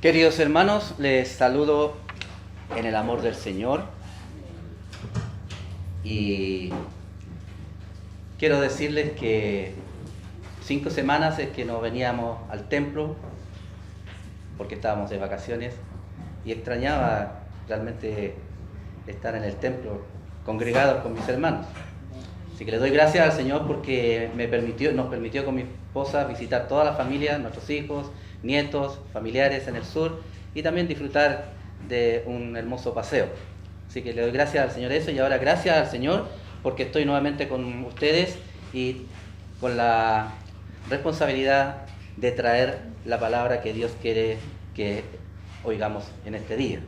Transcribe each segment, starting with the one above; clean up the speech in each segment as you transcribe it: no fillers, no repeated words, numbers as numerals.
Queridos hermanos, les saludo en el amor del Señor y quiero decirles que 5 semanas es que no veníamos al templo porque estábamos de vacaciones y extrañaba realmente estar en el templo congregados con mis hermanos. Así que le doy gracias al Señor porque nos permitió con mi esposa visitar toda la familia, nuestros hijos, nietos, familiares en el sur y también disfrutar de un hermoso paseo. Así que le doy gracias al Señor eso y ahora gracias al Señor porque estoy nuevamente con ustedes y con la responsabilidad de traer la palabra que Dios quiere que oigamos en este día.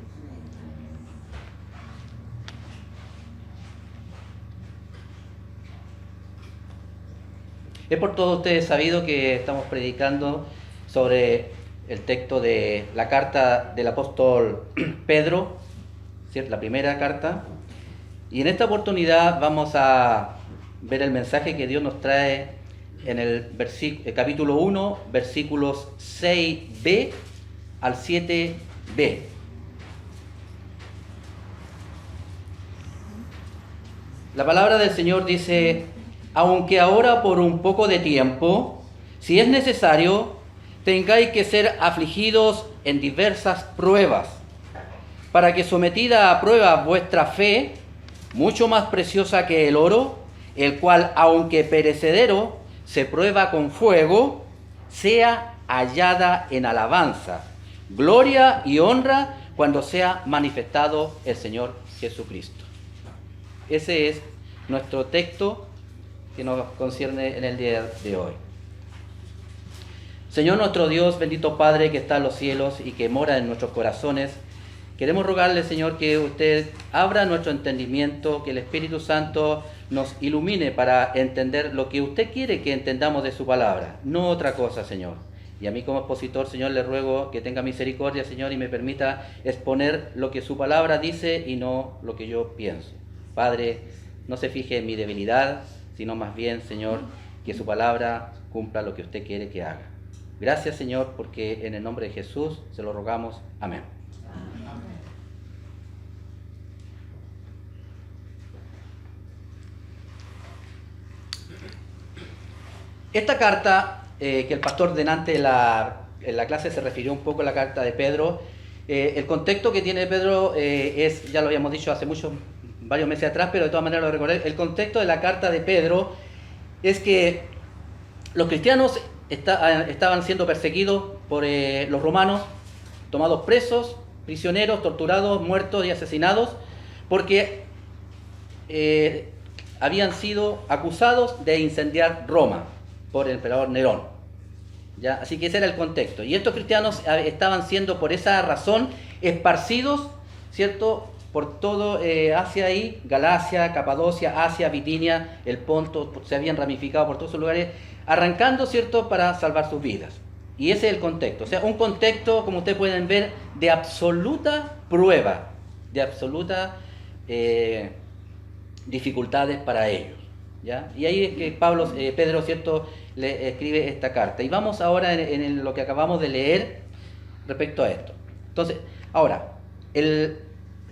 Es por todos ustedes sabido que estamos predicando sobre el texto de la carta del apóstol Pedro, ¿cierto? La primera carta. Y en esta oportunidad vamos a ver el mensaje que Dios nos trae en el capítulo 1, versículos 6b al 7b. La palabra del Señor dice: aunque ahora por un poco de tiempo, si es necesario, tengáis que ser afligidos en diversas pruebas, para que sometida a prueba vuestra fe, mucho más preciosa que el oro, el cual, aunque perecedero, se prueba con fuego, sea hallada en alabanza, gloria y honra cuando sea manifestado el Señor Jesucristo. Ese es nuestro texto que nos concierne en el día de hoy. Señor nuestro Dios, bendito Padre que está en los cielos y que mora en nuestros corazones, queremos rogarle, Señor, que usted abra nuestro entendimiento, que el Espíritu Santo nos ilumine para entender lo que usted quiere que entendamos de su palabra, no otra cosa, Señor. Y a mí como expositor, Señor, le ruego que tenga misericordia, Señor, y me permita exponer lo que su palabra dice y no lo que yo pienso. Padre, no se fije en mi debilidad, sino más bien, Señor, que su palabra cumpla lo que usted quiere que haga. Gracias, Señor, porque en el nombre de Jesús se lo rogamos. Amén. Esta carta, que el pastor delante en la clase se refirió un poco a la carta de Pedro, el contexto que tiene Pedro es, ya lo habíamos dicho hace varios meses atrás, pero de todas maneras lo recordé. El contexto de la carta de Pedro es que los cristianos estaban siendo perseguidos por los romanos, tomados presos, prisioneros, torturados, muertos y asesinados, porque habían sido acusados de incendiar Roma por el emperador Nerón. ¿Ya? Así que ese era el contexto. Y estos cristianos estaban siendo por esa razón esparcidos, ¿cierto?, por todo Asia y Galacia, Capadocia, Asia, Bitinia, el Ponto, se habían ramificado por todos esos lugares, arrancando, ¿cierto?, para salvar sus vidas. Y ese es el contexto. O sea, un contexto, como ustedes pueden ver, de absoluta prueba, de absoluta dificultades para ellos. ¿Ya? Y ahí es que Pedro, ¿cierto?, le escribe esta carta. Y vamos ahora en lo que acabamos de leer respecto a esto. Entonces, ahora, el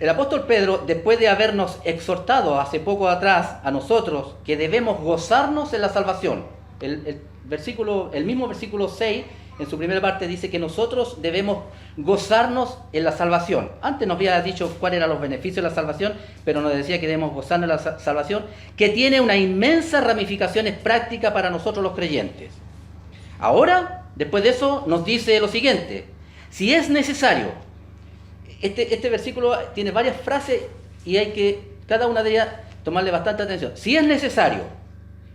apóstol Pedro, después de habernos exhortado hace poco atrás a nosotros que debemos gozarnos en la salvación, el mismo versículo 6, en su primera parte dice que nosotros debemos gozarnos en la salvación. Antes nos había dicho cuáles eran los beneficios de la salvación, pero nos decía que debemos gozarnos en la salvación, que tiene una inmensa ramificaciones prácticas para nosotros los creyentes. Ahora, después de eso, nos dice lo siguiente: si es necesario. Este versículo tiene varias frases y hay que, cada una de ellas, tomarle bastante atención. Si es necesario,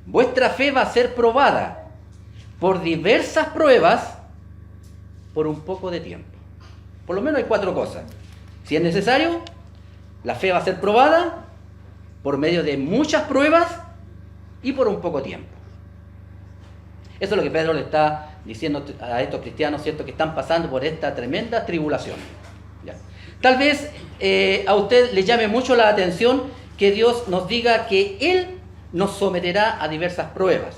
vuestra fe va a ser probada por diversas pruebas por un poco de tiempo. Por lo menos hay 4 cosas. Si es necesario, la fe va a ser probada por medio de muchas pruebas y por un poco tiempo. Eso es lo que Pedro le está diciendo a estos cristianos, ¿cierto?, que están pasando por esta tremenda tribulación. ¿Ya? Tal vez a usted le llame mucho la atención que Dios nos diga que Él nos someterá a diversas pruebas.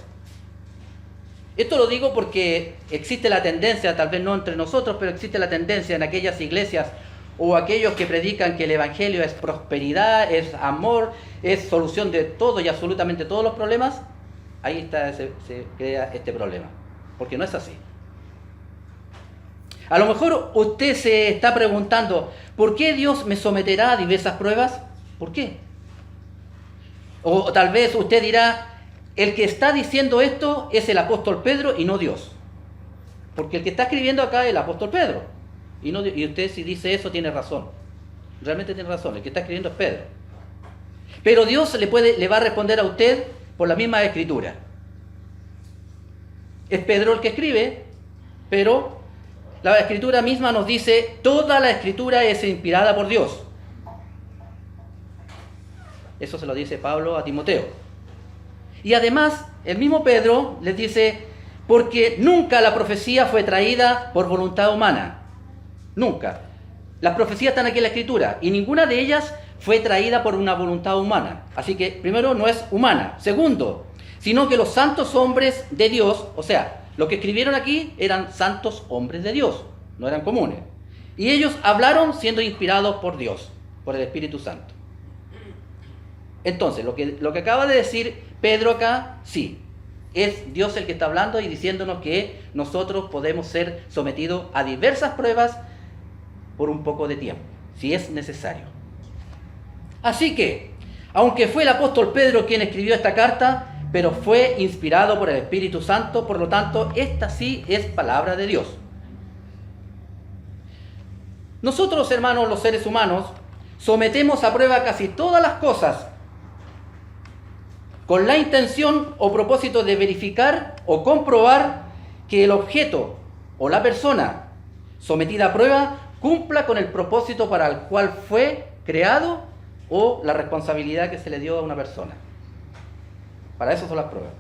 Esto lo digo porque existe la tendencia, tal vez no entre nosotros, pero existe la tendencia en aquellas iglesias o aquellos que predican que el evangelio es prosperidad, es amor, es solución de todo y absolutamente todos los problemas. Ahí está, se crea este problema, porque no es así. A lo mejor usted se está preguntando, ¿por qué Dios me someterá a diversas pruebas? ¿Por qué? O tal vez usted dirá, el que está diciendo esto es el apóstol Pedro y no Dios. Porque el que está escribiendo acá es el apóstol Pedro. Y usted si dice eso tiene razón. Realmente tiene razón, el que está escribiendo es Pedro. Pero Dios le va a responder a usted por la misma escritura. Es Pedro el que escribe, pero la escritura misma nos dice, toda la escritura es inspirada por Dios. Eso se lo dice Pablo a Timoteo. Y además, el mismo Pedro les dice, porque nunca la profecía fue traída por voluntad humana. Nunca. Las profecías están aquí en la escritura y ninguna de ellas fue traída por una voluntad humana. Así que, primero, no es humana. Segundo, sino que los santos hombres de Dios, o sea, los que escribieron aquí eran santos hombres de Dios, no eran comunes. Y ellos hablaron siendo inspirados por Dios, por el Espíritu Santo. Entonces, lo que acaba de decir Pedro acá, sí, es Dios el que está hablando y diciéndonos que nosotros podemos ser sometidos a diversas pruebas por un poco de tiempo, si es necesario. Así que, aunque fue el apóstol Pedro quien escribió esta carta, pero fue inspirado por el Espíritu Santo, por lo tanto, esta sí es palabra de Dios. Nosotros, hermanos, los seres humanos, sometemos a prueba casi todas las cosas con la intención o propósito de verificar o comprobar que el objeto o la persona sometida a prueba cumpla con el propósito para el cual fue creado o la responsabilidad que se le dio a una persona. Para eso son las pruebas.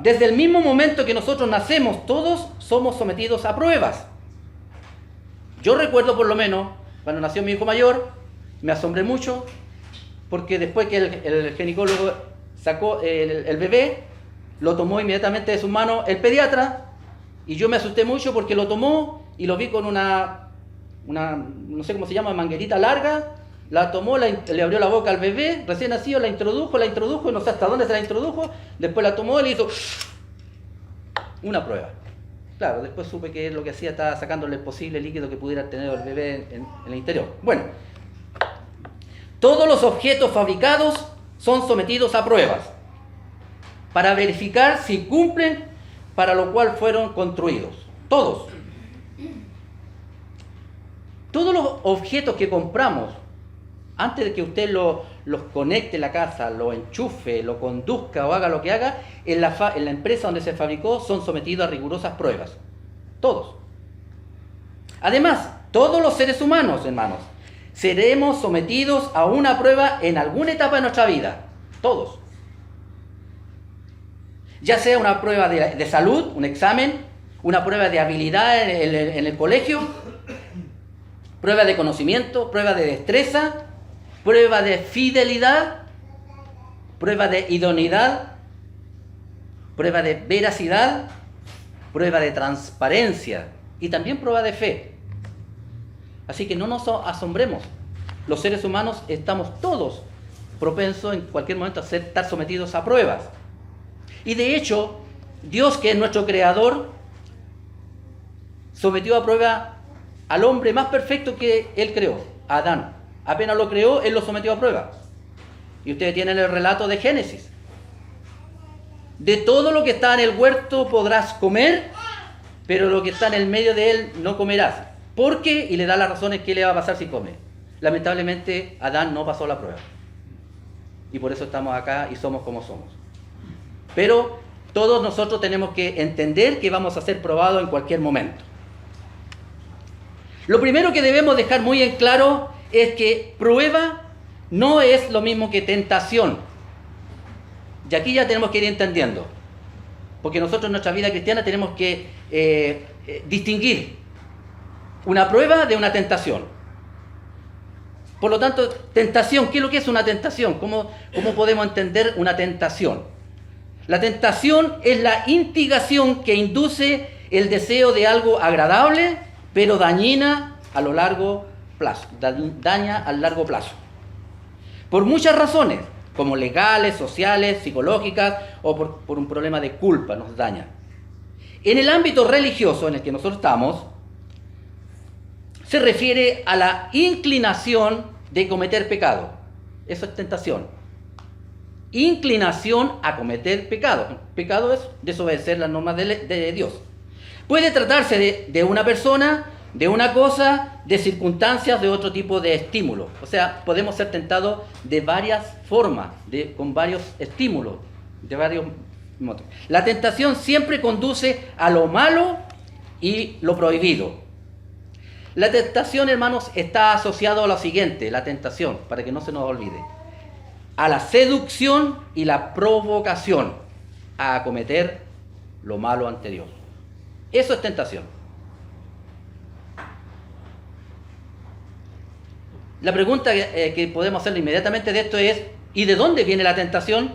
Desde el mismo momento que nosotros nacemos, todos somos sometidos a pruebas. Yo recuerdo por lo menos, cuando nació mi hijo mayor, me asombré mucho, porque después que el ginecólogo sacó el bebé, lo tomó inmediatamente de sus manos el pediatra, y yo me asusté mucho porque lo tomó y lo vi con una no sé cómo se llama, manguerita larga, la tomó, le abrió la boca al bebé, recién nacido, la introdujo, no sé hasta dónde se la introdujo, después la tomó y le hizo una prueba. Claro, después supe que lo que hacía estaba sacándole el posible líquido que pudiera tener el bebé en el interior. Bueno, todos los objetos fabricados son sometidos a pruebas para verificar si cumplen para lo cual fueron construidos. Todos. Todos los objetos que compramos, antes de que usted los conecte en la casa, lo enchufe, lo conduzca o haga lo que haga, en la empresa donde se fabricó son sometidos a rigurosas pruebas. Todos. Además, todos los seres humanos, hermanos, seremos sometidos a una prueba en alguna etapa de nuestra vida. Todos. Ya sea una prueba de salud, un examen, una prueba de habilidad en el colegio, prueba de conocimiento, prueba de destreza, prueba de fidelidad, prueba de idoneidad, prueba de veracidad, prueba de transparencia y también prueba de fe. Así que no nos asombremos. Los seres humanos estamos todos propensos en cualquier momento a estar sometidos a pruebas. Y de hecho, Dios, que es nuestro creador, sometió a prueba al hombre más perfecto que Él creó, a Adán. Apenas lo creó, Él lo sometió a prueba. Y ustedes tienen el relato de Génesis. De todo lo que está en el huerto podrás comer, pero lo que está en el medio de él no comerás. ¿Por qué? Y le da las razones que le va a pasar si come. Lamentablemente, Adán no pasó la prueba. Y por eso estamos acá y somos como somos. Pero todos nosotros tenemos que entender que vamos a ser probados en cualquier momento. Lo primero que debemos dejar muy en claro es que prueba no es lo mismo que tentación. Y aquí ya tenemos que ir entendiendo. Porque nosotros en nuestra vida cristiana tenemos que distinguir una prueba de una tentación. Por lo tanto, tentación, ¿qué es lo que es una tentación? ¿Cómo podemos entender una tentación? La tentación es la instigación que induce el deseo de algo agradable, pero dañina a lo largo plazo, daña a largo plazo. Por muchas razones, como legales, sociales, psicológicas o por un problema de culpa nos daña. En el ámbito religioso en el que nosotros estamos, se refiere a la inclinación de cometer pecado. Eso es tentación. Inclinación a cometer pecado. Pecado es desobedecer las normas de Dios. Puede tratarse de una persona, de una cosa, de circunstancias, de otro tipo de estímulos. O sea, podemos ser tentados de varias formas, con varios estímulos, de varios modos. La tentación siempre conduce a lo malo y lo prohibido. La tentación, hermanos, está asociada a lo siguiente, la tentación, para que no se nos olvide, a la seducción y la provocación a cometer lo malo ante Dios. Eso es tentación. La pregunta que podemos hacerle inmediatamente de esto es, ¿y de dónde viene la tentación?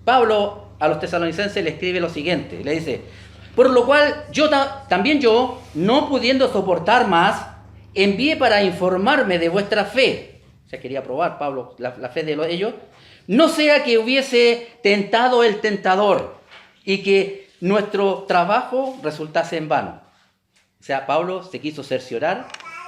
Pablo a los tesalonicenses le escribe lo siguiente, le dice, por lo cual también yo, no pudiendo soportar más, envié para informarme de vuestra fe. O sea, quería probar Pablo la fe de ellos. No sea que hubiese tentado el tentador y que nuestro trabajo resultase en vano. O sea, Pablo se quiso cerciorar,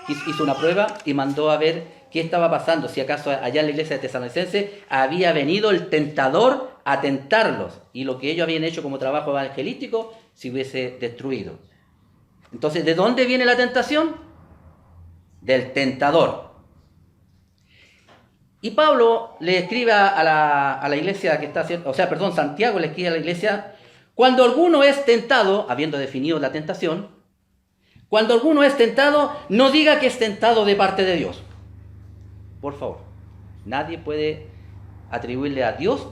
hizo una prueba y mandó a ver qué estaba pasando. Si acaso allá en la iglesia de Tesalonicense había venido el tentador a tentarlos y lo que ellos habían hecho como trabajo evangelístico se hubiese destruido. Entonces, ¿de dónde viene la tentación? Del tentador. Y Pablo le escribe a la iglesia que está haciendo, Santiago le escribe a la iglesia, cuando alguno es tentado, habiendo definido la tentación, cuando alguno es tentado, no diga que es tentado de parte de Dios. Por favor, nadie puede atribuirle a Dios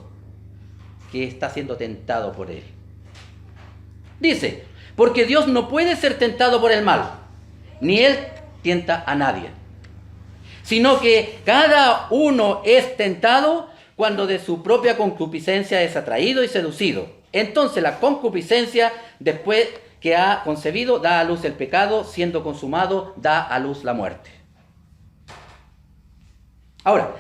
que está siendo tentado por él. Dice, porque Dios no puede ser tentado por el mal, ni él tienta a nadie, sino que cada uno es tentado cuando de su propia concupiscencia es atraído y seducido. Entonces la concupiscencia, después que ha concebido, da a luz el pecado, siendo consumado, da a luz la muerte. Ahora,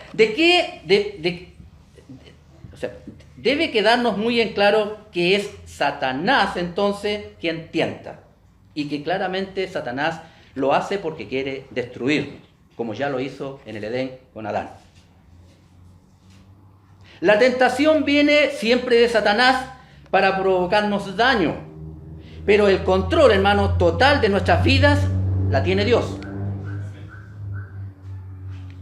debe quedarnos muy en claro que es Satanás entonces quien tienta, y que claramente Satanás lo hace porque quiere destruirnos, como ya lo hizo en el Edén con Adán. La tentación viene siempre de Satanás para provocarnos daño, pero el control, hermano, total de nuestras vidas la tiene Dios.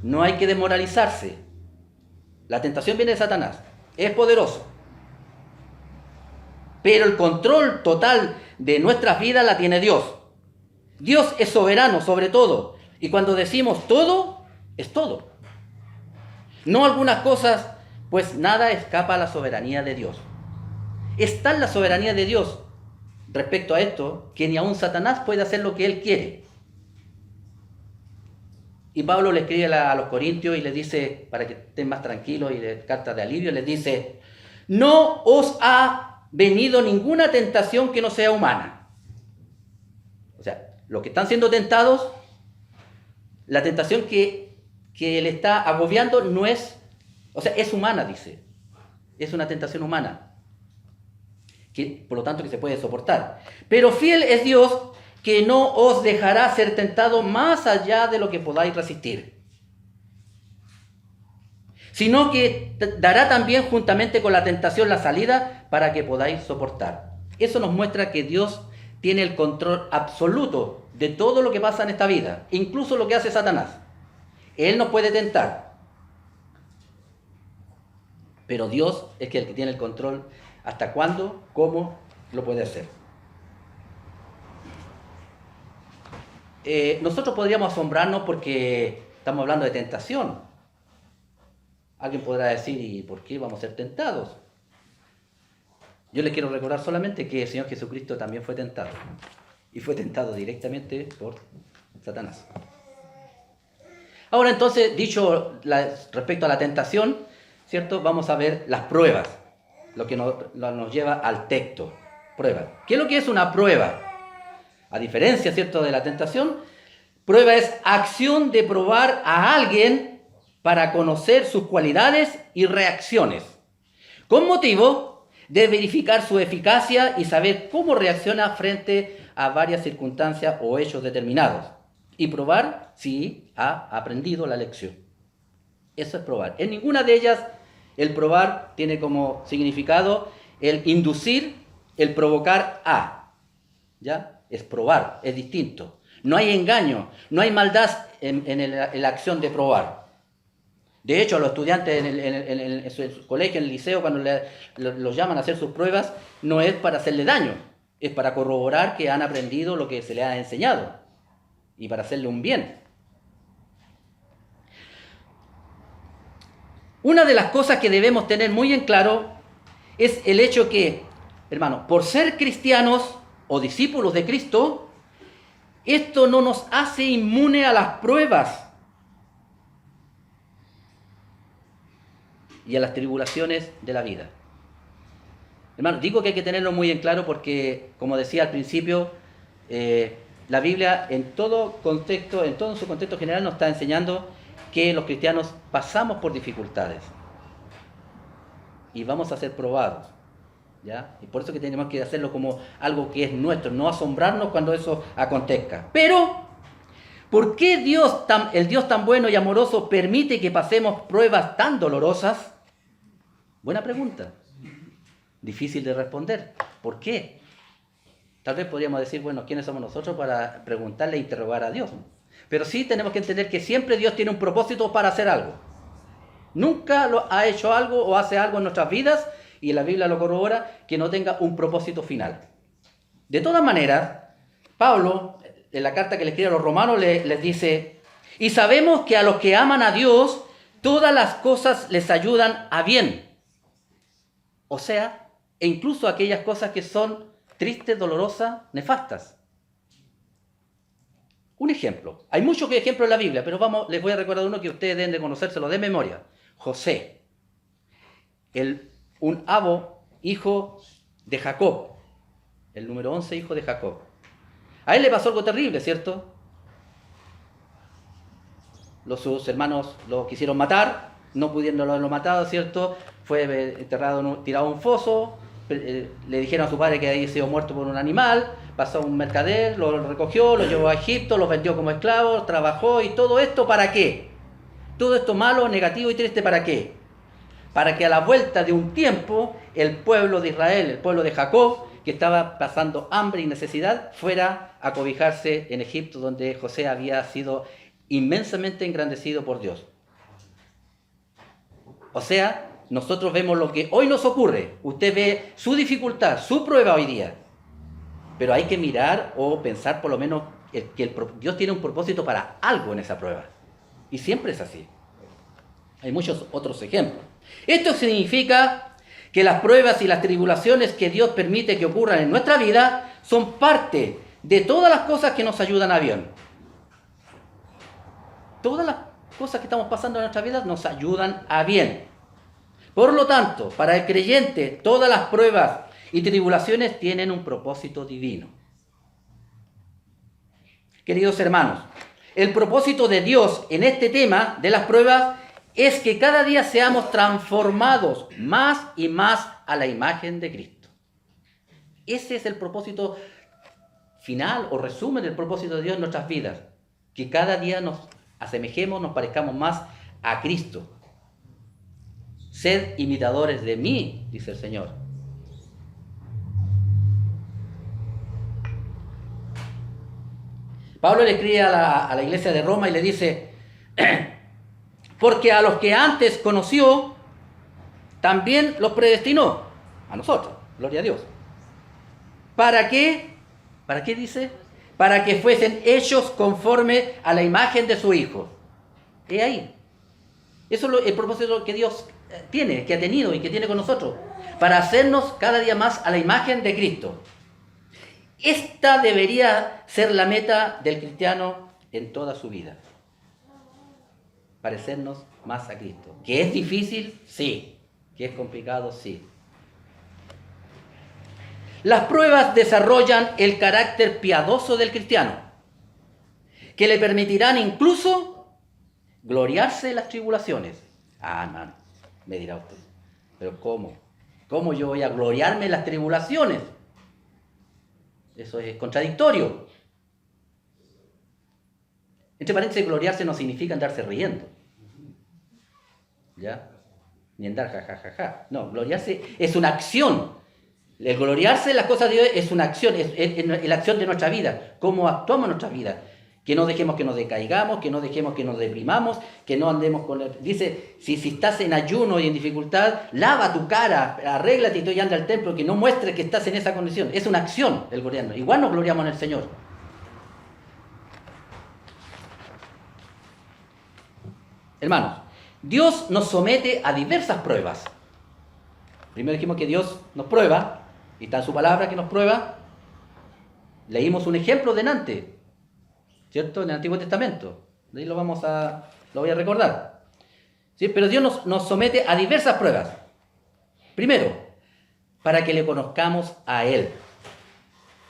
No hay que desmoralizarse. La tentación viene de Satanás, es poderoso, pero el control total de nuestras vidas la tiene Dios. Dios es soberano sobre todo, y cuando decimos todo, es todo. No algunas cosas, pues nada escapa a la soberanía de Dios. Es tal la soberanía de Dios respecto a esto, que ni aun Satanás puede hacer lo que él quiere. Y Pablo le escribe a los corintios y les dice, para que estén más tranquilos y de cartas de alivio, les dice, no os ha venido ninguna tentación que no sea humana. O sea, los que están siendo tentados, la tentación que le está agobiando no es, es humana, dice. Es una tentación humana, que por lo tanto que se puede soportar. Pero fiel es Dios, que no os dejará ser tentado más allá de lo que podáis resistir, sino que dará también juntamente con la tentación la salida para que podáis soportar. Eso nos muestra que Dios tiene el control absoluto de todo lo que pasa en esta vida, incluso lo que hace Satanás. Él nos puede tentar, pero Dios es el que tiene el control hasta cuándo, cómo lo puede hacer. Nosotros podríamos asombrarnos porque estamos hablando de tentación. Alguien podrá decir, ¿y por qué vamos a ser tentados? Yo les quiero recordar solamente que el Señor Jesucristo también fue tentado. Y fue tentado directamente por Satanás. Ahora entonces, respecto a la tentación, ¿cierto? Vamos a ver las pruebas, lo que nos lleva al texto. Prueba. ¿Qué es lo que es una prueba? A diferencia, ¿cierto?, de la tentación, prueba es acción de probar a alguien para conocer sus cualidades y reacciones, con motivo de verificar su eficacia y saber cómo reacciona frente a varias circunstancias o hechos determinados. Y probar si ha aprendido la lección. Eso es probar. En ninguna de ellas el probar tiene como significado el inducir, el provocar a. ¿Ya? Es probar, es distinto. No hay engaño, no hay maldad en la acción de probar. De hecho, a los estudiantes en su colegio, en el liceo, cuando los llaman a hacer sus pruebas, no es para hacerle daño, es para corroborar que han aprendido lo que se les ha enseñado y para hacerle un bien. Una de las cosas que debemos tener muy en claro es el hecho que, hermanos, por ser cristianos o discípulos de Cristo, esto no nos hace inmune a las pruebas y a las tribulaciones de la vida. Hermanos, digo que hay que tenerlo muy en claro porque, como decía al principio, la Biblia en todo su contexto general nos está enseñando que los cristianos pasamos por dificultades y vamos a ser probados, ¿ya? Y por eso que tenemos que hacerlo como algo que es nuestro, no asombrarnos cuando eso acontezca. Pero, ¿por qué el Dios tan bueno y amoroso permite que pasemos pruebas tan dolorosas? Buena pregunta. Difícil de responder. ¿Por qué? Tal vez podríamos decir, bueno, ¿quiénes somos nosotros para preguntarle e interrogar a Dios? Pero sí tenemos que entender que siempre Dios tiene un propósito para hacer algo. Nunca ha hecho algo o hace algo en nuestras vidas, y la Biblia lo corrobora, que no tenga un propósito final. De todas maneras, Pablo, en la carta que le escribe a los romanos, les dice, y sabemos que a los que aman a Dios, todas las cosas les ayudan a bien. O sea, e incluso aquellas cosas que son tristes, dolorosas, nefastas. Un ejemplo. Hay muchos ejemplos en la Biblia, pero les voy a recordar uno que ustedes deben de conocérselo de memoria. José, un hijo de Jacob, el número 11 hijo de Jacob. A él le pasó algo terrible, ¿cierto? Sus hermanos lo quisieron matar, no pudiendo haberlo matado, ¿cierto? Fue tirado a un foso, le dijeron a su padre que había sido muerto por un animal, pasó un mercader, lo recogió, lo llevó a Egipto, lo vendió como esclavo, trabajó, y todo esto ¿para qué? Todo esto malo, negativo y triste, ¿para qué? Para que a la vuelta de un tiempo el pueblo de Israel, el pueblo de Jacob, que estaba pasando hambre y necesidad, fuera a cobijarse en Egipto, donde José había sido inmensamente engrandecido por Dios. O sea, nosotros vemos lo que hoy nos ocurre. Usted ve su dificultad, su prueba hoy día. Pero hay que mirar o pensar por lo menos que Dios tiene un propósito para algo en esa prueba. Y siempre es así. Hay muchos otros ejemplos. Esto significa que las pruebas y las tribulaciones que Dios permite que ocurran en nuestra vida son parte de todas las cosas que nos ayudan a bien. Todas las cosas que estamos pasando en nuestra vida nos ayudan a bien. Por lo tanto, para el creyente, todas las pruebas y tribulaciones tienen un propósito divino. Queridos hermanos, el propósito de Dios en este tema de las pruebas es que cada día seamos transformados más y más a la imagen de Cristo. Ese es el propósito final o resumen del propósito de Dios en nuestras vidas. Que cada día nos asemejemos, nos parezcamos más a Cristo. Sed imitadores de mí, dice el Señor. Pablo le escribe a la iglesia de Roma y le dice, porque a los que antes conoció, también los predestinó. A nosotros, gloria a Dios. ¿Para qué? ¿Para qué dice? Para que fuesen hechos conforme a la imagen de su Hijo. He ahí. Eso es el propósito que Dios tiene, que ha tenido y que tiene con nosotros. Para hacernos cada día más a la imagen de Cristo. Esta debería ser la meta del cristiano en toda su vida. parecernos más a Cristo. ¿Que es difícil? Sí. ¿Que es complicado? Sí. Las pruebas desarrollan el carácter piadoso del cristiano, que le permitirán incluso gloriarse en las tribulaciones. Ah, hermano, me dirá usted, ¿pero cómo? ¿Cómo yo voy a gloriarme en las tribulaciones? Eso es contradictorio. Entre paréntesis, gloriarse no significa andarse riendo. ¿Ya? Ni andar jajajaja. No, gloriarse es una acción. El gloriarse en las cosas de Dios es una acción, es la acción de nuestra vida. Cómo actuamos en nuestra vida. Que no dejemos que nos decaigamos, que no dejemos que nos deprimamos, que no andemos con... Dice, si estás en ayuno y en dificultad, lava tu cara, arréglate y anda al templo, que no muestres que estás en esa condición. Es una acción el gloriarnos. Igual nos gloriamos en el Señor. Hermanos, Dios nos somete a diversas pruebas. Primero dijimos que Dios nos prueba, y está en su palabra que nos prueba. Leímos un ejemplo delante, ¿cierto? En el Antiguo Testamento. De ahí lo voy a recordar. ¿Sí? Pero Dios nos somete a diversas pruebas. Primero, para que le conozcamos a Él.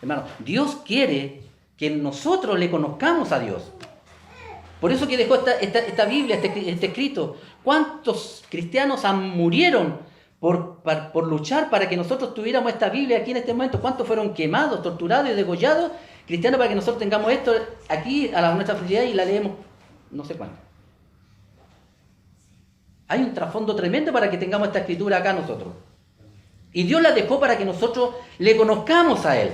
Hermano, Dios quiere que nosotros le conozcamos a Dios. Por eso que dejó esta Biblia, este escrito. ¿Cuántos cristianos murieron por luchar para que nosotros tuviéramos esta Biblia aquí en este momento? ¿Cuántos fueron quemados, torturados y degollados, cristianos, para que nosotros tengamos esto aquí a nuestra felicidad y la leemos no sé cuánto? Hay un trasfondo tremendo para que tengamos esta escritura acá nosotros. Y Dios la dejó para que nosotros le conozcamos a Él.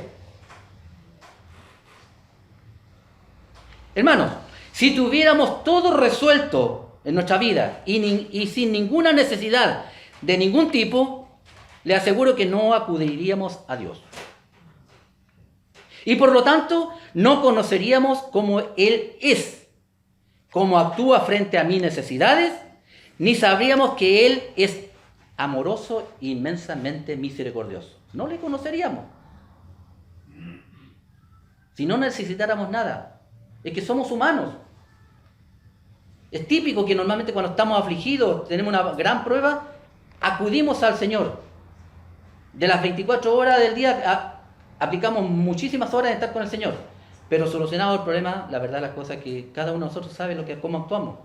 Hermanos, si tuviéramos todo resuelto en nuestra vida y sin ninguna necesidad de ningún tipo, le aseguro que no acudiríamos a Dios. Y por lo tanto, no conoceríamos cómo Él es, cómo actúa frente a mis necesidades, ni sabríamos que Él es amoroso e inmensamente misericordioso. No le conoceríamos. Si no necesitáramos nada. Es que somos humanos. Es típico que normalmente cuando estamos afligidos, tenemos una gran prueba, acudimos al Señor. De las 24 horas del día, aplicamos muchísimas horas en estar con el Señor. Pero solucionado el problema, la verdad las cosas que cada uno de nosotros sabe cómo actuamos.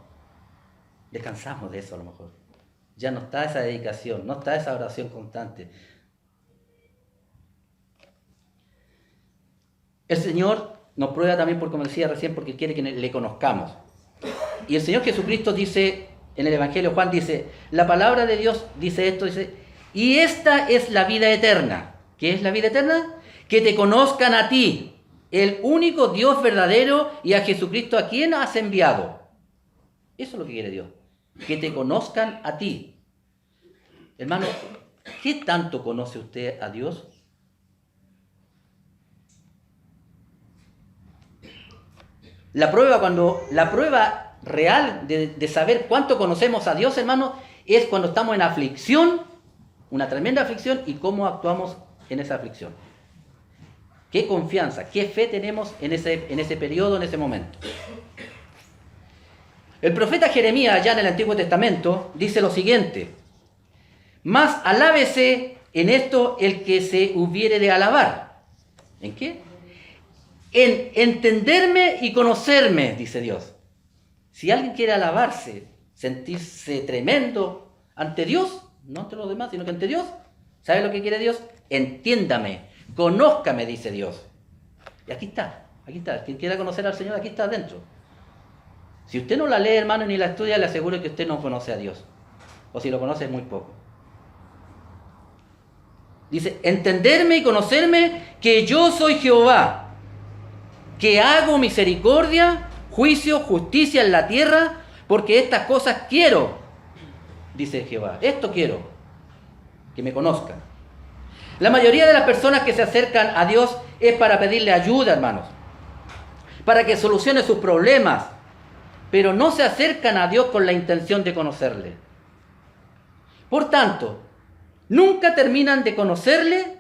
Descansamos de eso a lo mejor. Ya no está esa dedicación, no está esa oración constante. El Señor nos prueba también, como decía recién, porque quiere que le conozcamos. Y el Señor Jesucristo dice, en el Evangelio Juan dice, la palabra de Dios dice esto, dice, y esta es la vida eterna. ¿Qué es la vida eterna? Que te conozcan a ti, el único Dios verdadero, y a Jesucristo a quien has enviado. Eso es lo que quiere Dios, que te conozcan a ti. Hermano, ¿qué tanto conoce usted a Dios? La prueba real de saber cuánto conocemos a Dios, hermano, es cuando estamos en aflicción, una tremenda aflicción, y cómo actuamos en esa aflicción. ¿Qué confianza, qué fe tenemos en ese periodo, en ese momento? El profeta Jeremías, allá en el Antiguo Testamento, dice lo siguiente: mas alábese en esto el que se hubiere de alabar. ¿En qué? En entenderme y conocerme, dice Dios. Si alguien quiere alabarse, sentirse tremendo ante Dios, no ante los demás, sino que ante Dios, ¿sabe lo que quiere Dios? Entiéndame, conózcame, dice Dios. Y aquí está. Quien quiera conocer al Señor, aquí está adentro. Si usted no la lee, hermano, ni la estudia, le aseguro que usted no conoce a Dios. O si lo conoce, es muy poco. Dice, entenderme y conocerme que yo soy Jehová, que hago misericordia, juicio, justicia en la tierra, porque estas cosas quiero, dice Jehová. Esto quiero, que me conozcan. La mayoría de las personas que se acercan a Dios es para pedirle ayuda, hermanos, para que solucione sus problemas, pero no se acercan a Dios con la intención de conocerle. Por tanto, nunca terminan de conocerle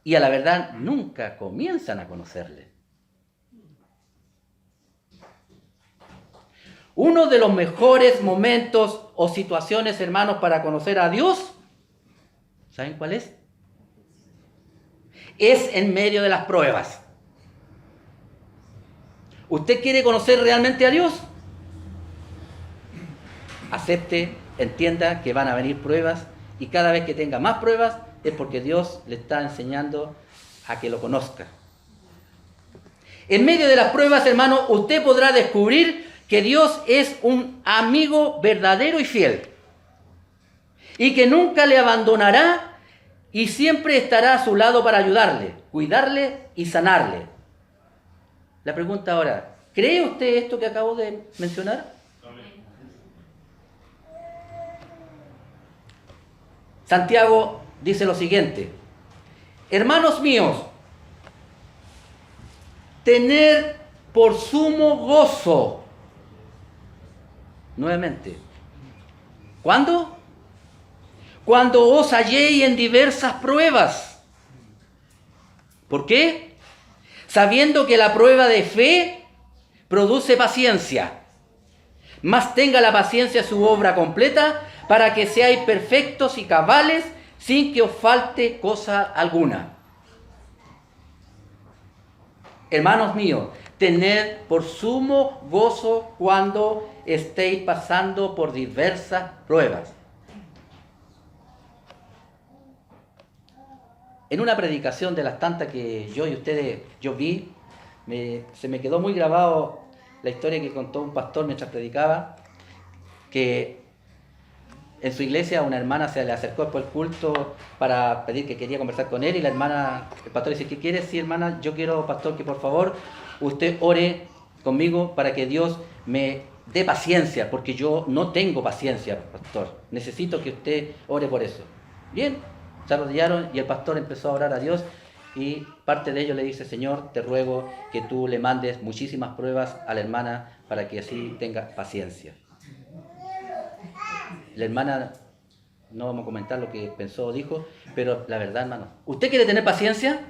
y a la verdad nunca comienzan a conocerle. Uno de los mejores momentos o situaciones, hermanos, para conocer a Dios, ¿saben cuál es? Es en medio de las pruebas. ¿Usted quiere conocer realmente a Dios? Acepte, entienda que van a venir pruebas y cada vez que tenga más pruebas es porque Dios le está enseñando a que lo conozca. En medio de las pruebas, hermano, usted podrá descubrir que Dios es un amigo verdadero y fiel y que nunca le abandonará y siempre estará a su lado para ayudarle, cuidarle y sanarle. La pregunta ahora, ¿cree usted esto que acabo de mencionar? Santiago dice lo siguiente: hermanos míos, tener por sumo gozo. Nuevamente, ¿cuándo? Cuando os halléis en diversas pruebas. ¿Por qué? Sabiendo que la prueba de fe produce paciencia. Mas tenga la paciencia su obra completa, para que seáis perfectos y cabales, sin que os falte cosa alguna. Hermanos míos, tened por sumo gozo cuando estéis pasando por diversas pruebas. En una predicación de las tantas que yo vi, se me quedó muy grabado la historia que contó un pastor mientras predicaba, que en su iglesia una hermana se le acercó después del culto para pedir que quería conversar con él, y el pastor dice: ¿qué quieres? Sí, hermana, yo quiero, pastor, que por favor usted ore conmigo para que Dios me dé paciencia, porque yo no tengo paciencia, pastor. Necesito que usted ore por eso. Bien, se arrodillaron y el pastor empezó a orar a Dios, y parte de ello le dice: Señor, te ruego que tú le mandes muchísimas pruebas a la hermana para que así tenga paciencia. La hermana, no vamos a comentar lo que pensó o dijo, pero la verdad, hermano, ¿usted quiere tener paciencia?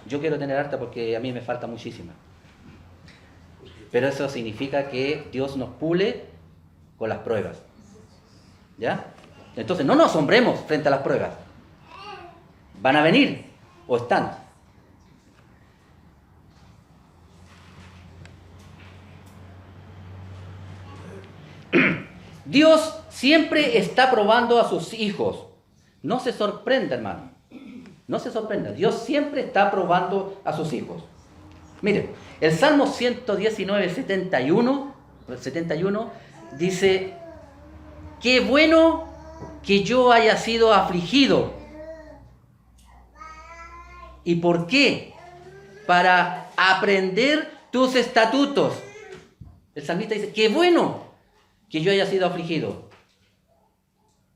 Yo quiero tener harta porque a mí me falta muchísima. Pero eso significa que Dios nos pule con las pruebas. ¿Ya? Entonces no nos asombremos frente a las pruebas. Van a venir o están. Dios siempre está probando a sus hijos. No se sorprenda, hermano. No se sorprenda. Dios siempre está probando a sus hijos. Miren, el Salmo 119, 71 dice: qué bueno que yo haya sido afligido. ¿Y por qué? Para aprender tus estatutos. El salmista dice: qué bueno que yo haya sido afligido.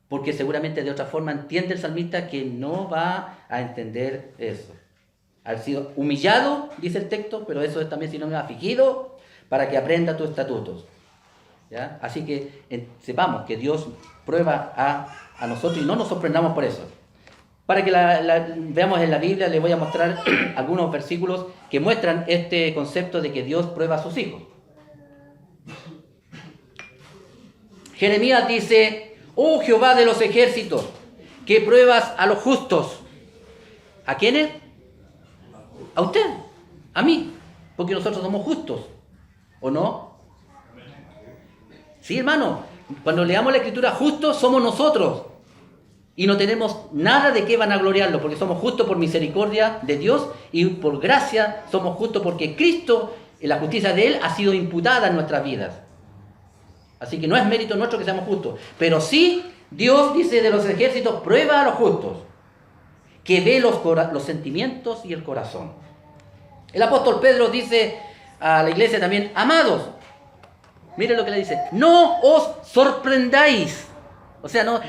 Porque seguramente de otra forma entiende el salmista que no va a entender eso. Ha sido humillado, dice el texto, pero eso es también sinónimo de afligido, para que aprenda tus estatutos. ¿Ya? Así que sepamos que Dios prueba a nosotros y no nos sorprendamos por eso. Para que veamos en la Biblia, les voy a mostrar algunos versículos que muestran este concepto de que Dios prueba a sus hijos. Jeremías dice: oh Jehová de los ejércitos, que pruebas a los justos. ¿A quiénes? A usted, a mí, porque nosotros somos justos, ¿o no? Sí, hermano, cuando leamos la Escritura, justos somos nosotros. Y no tenemos nada de qué vanagloriarlo, porque somos justos por misericordia de Dios y por gracia somos justos porque Cristo, la justicia de Él, ha sido imputada en nuestras vidas. Así que no es mérito nuestro que seamos justos, pero sí Dios dice de los ejércitos: prueba a los justos, que ve los sentimientos y el corazón. El apóstol Pedro dice a la iglesia también: amados, miren lo que le dice: no os sorprendáis. O sea, no...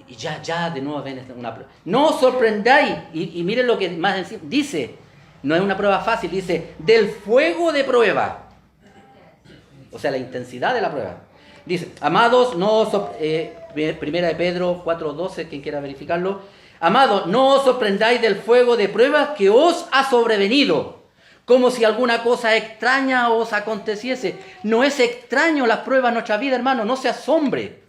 Y ya de nuevo ven una prueba. No os sorprendáis. Y miren lo que más dice. No es una prueba fácil. Dice: del fuego de prueba. O sea, la intensidad de la prueba. Dice: amados, no os primera de Pedro 4:12, quien quiera verificarlo. Amados, no os sorprendáis del fuego de prueba que os ha sobrevenido, como si alguna cosa extraña os aconteciese. No es extraño las pruebas en nuestra vida, hermano. No se asombre,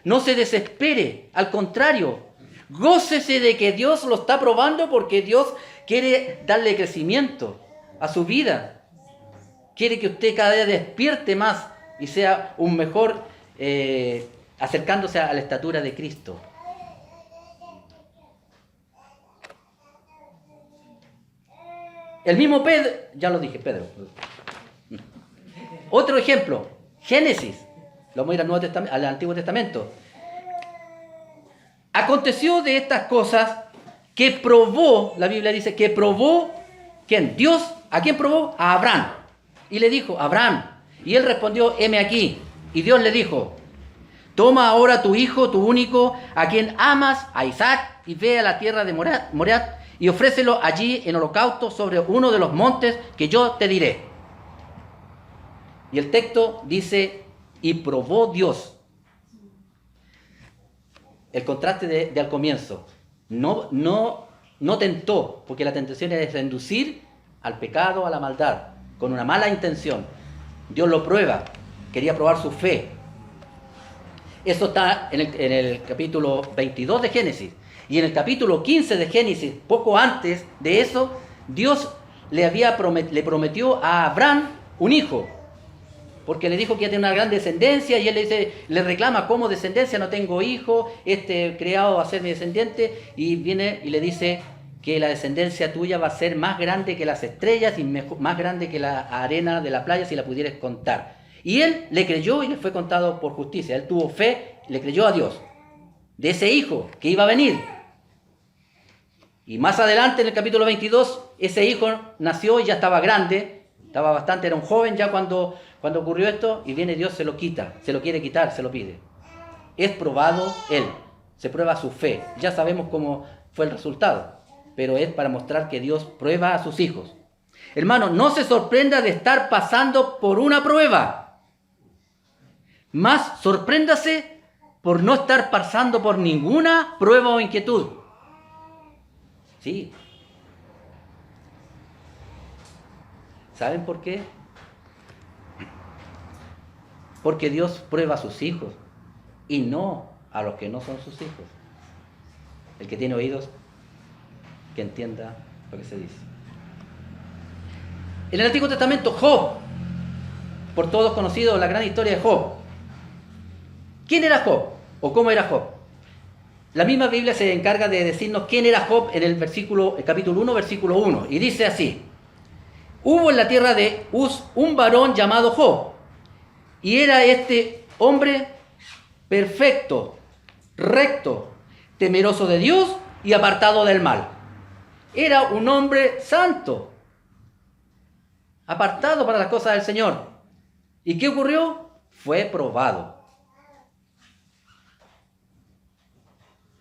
no se desespere. Al contrario, gócese de que Dios lo está probando porque Dios quiere darle crecimiento a su vida. Quiere que usted cada día despierte más y sea un mejor, acercándose a la estatura de Cristo. El mismo Pedro, ya lo dije, Pedro. Otro ejemplo, Génesis. Lo vamos a ir al Antiguo Testamento. Aconteció de estas cosas que probó, la Biblia dice, que probó, ¿quién? Dios, ¿a quién probó? A Abraham. Y le dijo, Abraham. Y él respondió, heme aquí. Y Dios le dijo, toma ahora tu hijo, tu único, a quien amas, a Isaac, y ve a la tierra de Moriah, y ofrécelo allí en holocausto sobre uno de los montes que yo te diré. Y el texto dice, y probó Dios. El contraste de al comienzo. No tentó, porque la tentación es inducir al pecado, a la maldad, con una mala intención. Dios lo prueba, quería probar su fe. Eso está en el capítulo 22 de Génesis. Y en el capítulo 15 de Génesis, poco antes de eso, Dios le prometió a Abraham un hijo. Porque le dijo que iba a tener una gran descendencia y él le reclama, ¿cómo descendencia? No tengo hijo, criado va a ser mi descendiente. Y viene y le dice que la descendencia tuya va a ser más grande que las estrellas y más grande que la arena de la playa si la pudieras contar. Y él le creyó y le fue contado por justicia. Él tuvo fe, le creyó a Dios de ese hijo que iba a venir. Y más adelante, en el capítulo 22, ese hijo nació y ya estaba grande, era un joven ya cuando ocurrió esto, y viene Dios, se lo quita, se lo quiere quitar, se lo pide. Es probado él, se prueba su fe. Ya sabemos cómo fue el resultado, pero es para mostrar que Dios prueba a sus hijos. Hermano, no se sorprenda de estar pasando por una prueba. Más sorpréndase por no estar pasando por ninguna prueba o inquietud. Sí. ¿Saben por qué? Porque Dios prueba a sus hijos y no a los que no son sus hijos. El que tiene oídos, que entienda lo que se dice. En el Antiguo Testamento, Job, por todos conocido, la gran historia de Job. ¿Quién era Job? ¿O cómo era Job? La misma Biblia se encarga de decirnos quién era Job en el capítulo 1, versículo 1. Y dice así: hubo en la tierra de Uz un varón llamado Job, y era este hombre perfecto, recto, temeroso de Dios y apartado del mal. Era un hombre santo, apartado para las cosas del Señor. ¿Y qué ocurrió? Fue probado.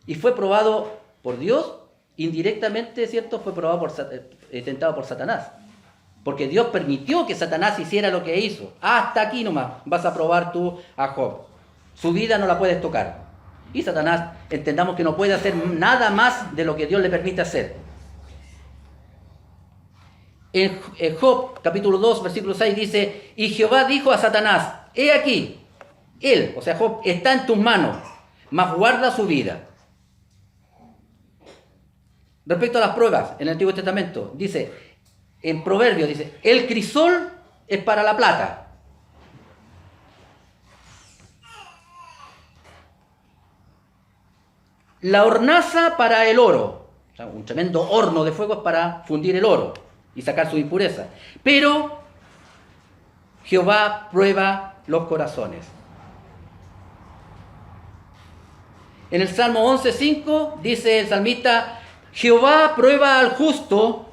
Y fue probado por Dios, indirectamente, ¿cierto? Fue probado tentado por Satanás. Porque Dios permitió que Satanás hiciera lo que hizo. Hasta aquí nomás vas a probar tú a Job. Su vida no la puedes tocar. Y Satanás, entendamos que no puede hacer nada más de lo que Dios le permite hacer. En Job, capítulo 2, versículo 6 dice: y Jehová dijo a Satanás: he aquí, él, o sea Job, está en tus manos, mas guarda su vida. Respecto a las pruebas, en el Antiguo Testamento, dice, en Proverbios, dice, el crisol es para la plata. La hornaza para el oro. O sea, un tremendo horno de fuego es para fundir el oro y sacar su impureza. Pero Jehová prueba los corazones. En el Salmo 11:5 dice el salmista: Jehová prueba al justo,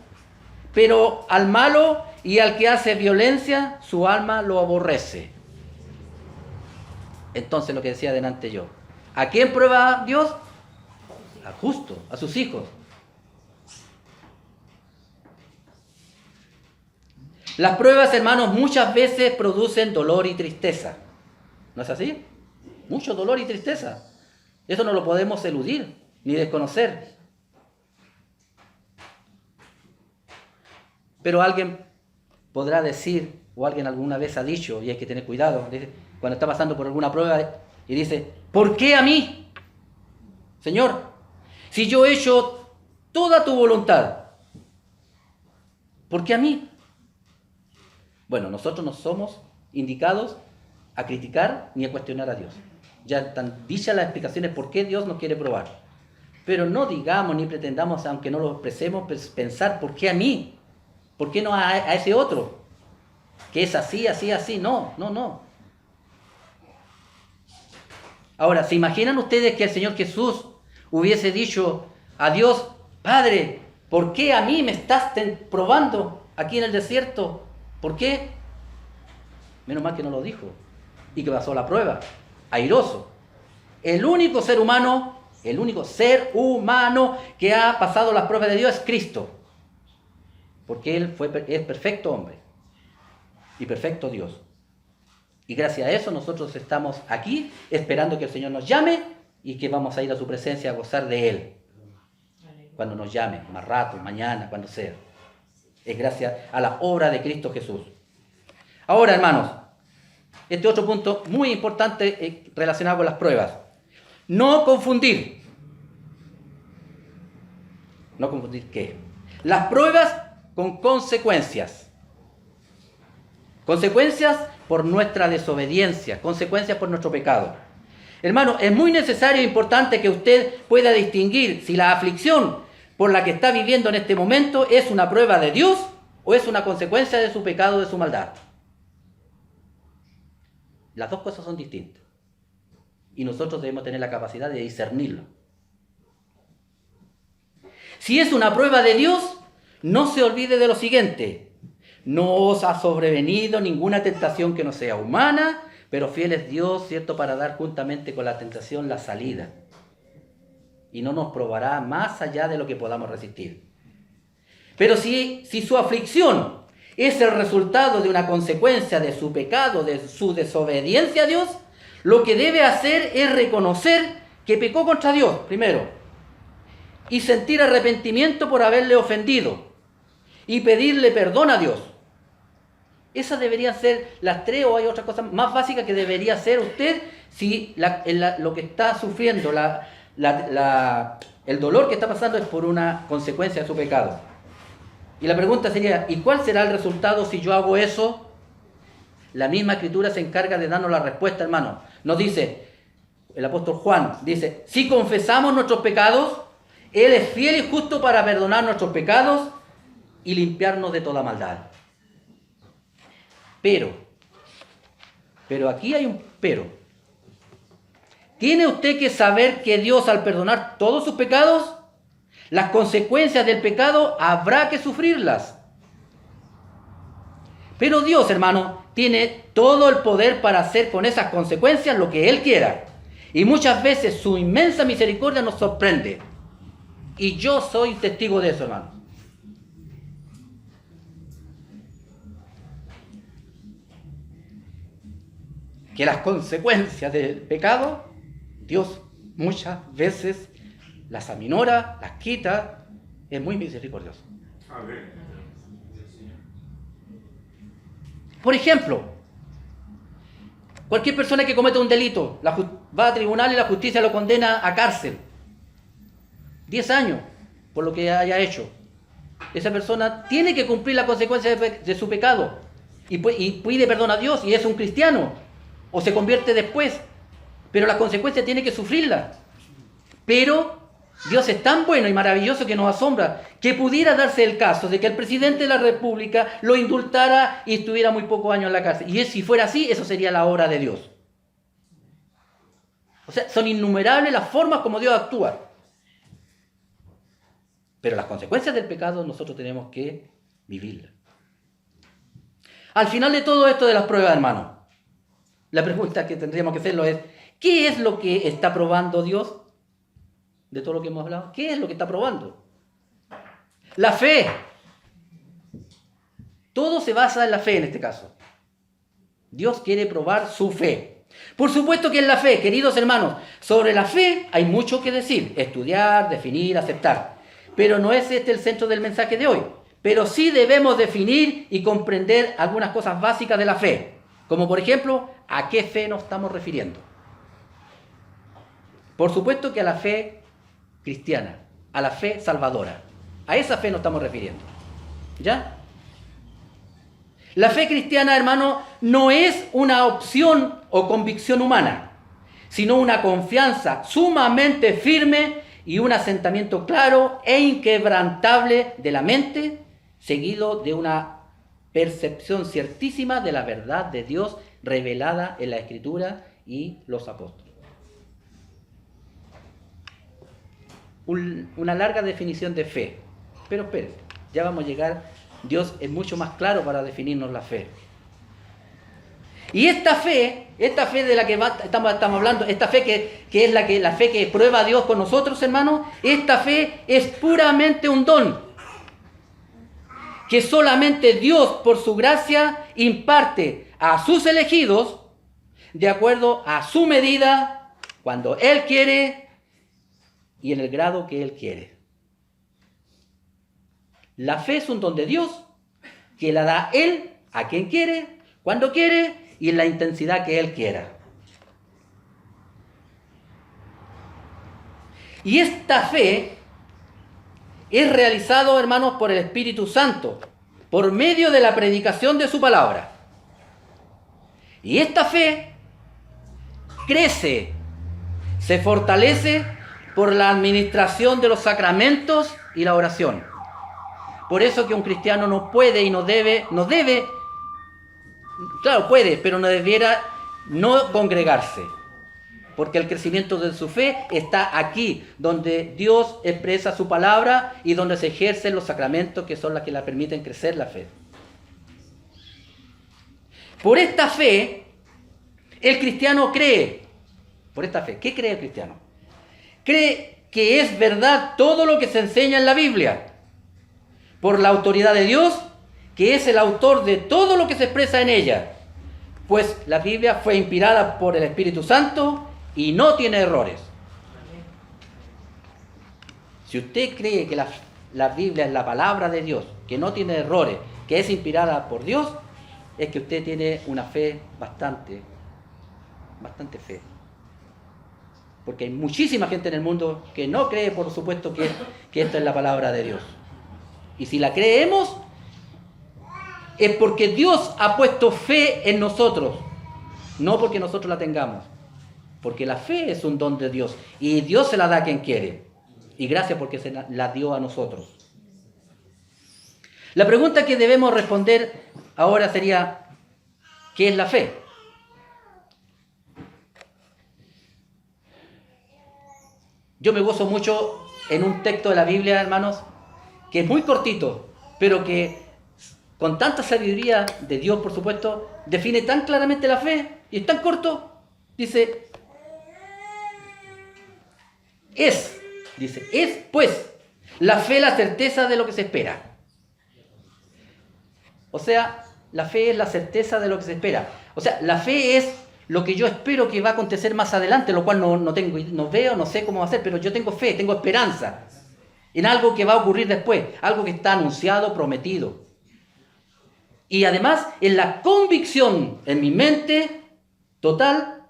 pero al malo y al que hace violencia, su alma lo aborrece. Entonces, lo que decía delante yo, ¿a quién prueba Dios? Al justo, a sus hijos. Las pruebas, hermanos, muchas veces producen dolor y tristeza. ¿No es así? Mucho dolor y tristeza. Eso no lo podemos eludir ni desconocer. Pero alguien podrá decir, o alguien alguna vez ha dicho, y hay que tener cuidado, cuando está pasando por alguna prueba y dice, ¿por qué a mí? Señor, si yo he hecho toda tu voluntad, ¿por qué a mí? Bueno, nosotros no somos indicados a criticar ni a cuestionar a Dios. Ya están dichas las explicaciones por qué Dios nos quiere probar. Pero no digamos ni pretendamos, aunque no lo expresemos, pensar ¿por qué a mí? ¿Por qué no a ese otro? Que es así, así, así. No. Ahora, ¿se imaginan ustedes que el Señor Jesús hubiese dicho a Dios, Padre, ¿por qué a mí me estás probando aquí en el desierto? ¿Por qué? Menos mal que no lo dijo y que pasó la prueba, airoso. El único ser humano que ha pasado las pruebas de Dios es Cristo, porque Él es perfecto hombre y perfecto Dios. Y gracias a eso nosotros estamos aquí esperando que el Señor nos llame y que vamos a ir a su presencia a gozar de Él. Cuando nos llame, más rato, mañana, cuando sea. Es gracias a la obra de Cristo Jesús. Ahora, hermanos, este otro punto muy importante relacionado con las pruebas. No confundir. ¿No confundir qué? Las pruebas con consecuencias. Consecuencias por nuestra desobediencia, consecuencias por nuestro pecado. Hermano, es muy necesario e importante que usted pueda distinguir si la aflicción por la que está viviendo en este momento es una prueba de Dios o es una consecuencia de su pecado, de su maldad. Las dos cosas son distintas. Y nosotros debemos tener la capacidad de discernirlo. Si es una prueba de Dios, no se olvide de lo siguiente. No os ha sobrevenido ninguna tentación que no sea humana, pero fiel es Dios, ¿cierto?, para dar juntamente con la tentación la salida. Y no nos probará más allá de lo que podamos resistir. Pero si su aflicción es el resultado de una consecuencia de su pecado, de su desobediencia a Dios, lo que debe hacer es reconocer que pecó contra Dios, primero, y sentir arrepentimiento por haberle ofendido, y pedirle perdón a Dios. Esas deberían ser las tres, o hay otras cosas más básicas que debería hacer usted si lo que está sufriendo, el dolor que está pasando es por una consecuencia de su pecado. Y la pregunta sería, ¿y cuál será el resultado si yo hago eso? La misma Escritura se encarga de darnos la respuesta, hermano. Nos dice, el apóstol Juan dice, si confesamos nuestros pecados, Él es fiel y justo para perdonar nuestros pecados y limpiarnos de toda maldad. Pero aquí hay un pero. ¿Tiene usted que saber que Dios, al perdonar todos sus pecados, las consecuencias del pecado habrá que sufrirlas? Pero Dios, hermano, tiene todo el poder para hacer con esas consecuencias lo que Él quiera. Y muchas veces su inmensa misericordia nos sorprende. Y yo soy testigo de eso, hermano. Que las consecuencias del pecado, Dios muchas veces las aminora, las quita, es muy misericordioso. Por ejemplo, cualquier persona que cometa un delito, va a tribunal y la justicia lo condena a cárcel. 10 años por lo que haya hecho. Esa persona tiene que cumplir la consecuencia de su pecado y pide perdón a Dios y es un cristiano. O se convierte después, pero la consecuencia tiene que sufrirla. Pero Dios es tan bueno y maravilloso que nos asombra que pudiera darse el caso de que el presidente de la República lo indultara y estuviera muy pocos años en la cárcel. Y si fuera así, eso sería la obra de Dios. O sea, son innumerables las formas como Dios actúa. Pero las consecuencias del pecado nosotros tenemos que vivirlas. Al final de todo esto de las pruebas, hermano, la pregunta que tendríamos que hacerlo es, ¿qué es lo que está probando Dios? De todo lo que hemos hablado, ¿qué es lo que está probando? La fe. Todo se basa en la fe en este caso. Dios quiere probar su fe. Por supuesto que en la fe, queridos hermanos, sobre la fe hay mucho que decir, estudiar, definir, aceptar. Pero no es este el centro del mensaje de hoy. pero sí debemos definir y comprender algunas cosas básicas de la fe, como por ejemplo, ¿a qué fe nos estamos refiriendo? Por supuesto que a la fe cristiana, a la fe salvadora. A esa fe nos estamos refiriendo. ¿Ya? La fe cristiana, hermano, no es una opción o convicción humana, sino una confianza sumamente firme y un asentamiento claro e inquebrantable de la mente, seguido de una percepción ciertísima de la verdad de Dios revelada en la Escritura y los apóstoles. Una larga definición de fe. Pero espérense, ya vamos a llegar. Dios es mucho más claro para definirnos la fe. Y esta fe de la que estamos hablando, esta fe que es la fe que prueba Dios con nosotros, hermanos, esta fe es puramente un don que solamente Dios, por su gracia, imparte a sus elegidos de acuerdo a su medida, cuando Él quiere y en el grado que Él quiere. La fe es un don de Dios que la da Él a quien quiere, cuando quiere y en la intensidad que Él quiera. Y esta fe es realizado, hermanos, por el Espíritu Santo, por medio de la predicación de su palabra. Y esta fe crece, se fortalece por la administración de los sacramentos y la oración. Por eso que un cristiano no puede y no debe, claro puede, pero no debiera no congregarse. Porque el crecimiento de su fe está aquí, donde Dios expresa su palabra y donde se ejercen los sacramentos que son las que la permiten crecer la fe. Por esta fe, el cristiano cree. Por esta fe, ¿qué cree el cristiano? Cree que es verdad todo lo que se enseña en la Biblia, por la autoridad de Dios, que es el autor de todo lo que se expresa en ella, pues la Biblia fue inspirada por el Espíritu Santo y no tiene errores. Si usted cree que la Biblia es la palabra de Dios, que no tiene errores, que es inspirada por Dios, es que usted tiene una fe bastante fe. Porque hay muchísima gente en el mundo que no cree, por supuesto, que esta es la palabra de Dios. Y si la creemos, es porque Dios ha puesto fe en nosotros, no porque nosotros la tengamos. Porque la fe es un don de Dios y Dios se la da a quien quiere. Y gracias porque se la dio a nosotros. La pregunta que debemos responder ahora sería, ¿qué es la fe? Yo me gozo mucho en un texto de la Biblia, hermanos, que es muy cortito, pero que con tanta sabiduría de Dios, por supuesto, define tan claramente la fe, y es tan corto, dice, es pues, la fe la certeza de lo que se espera. O sea, la fe es la certeza de lo que se espera. O sea, la fe es lo que yo espero que va a acontecer más adelante, lo cual no veo, no sé cómo va a ser, pero yo tengo fe, tengo esperanza en algo que va a ocurrir después, algo que está anunciado, prometido. Y además, en la convicción en mi mente total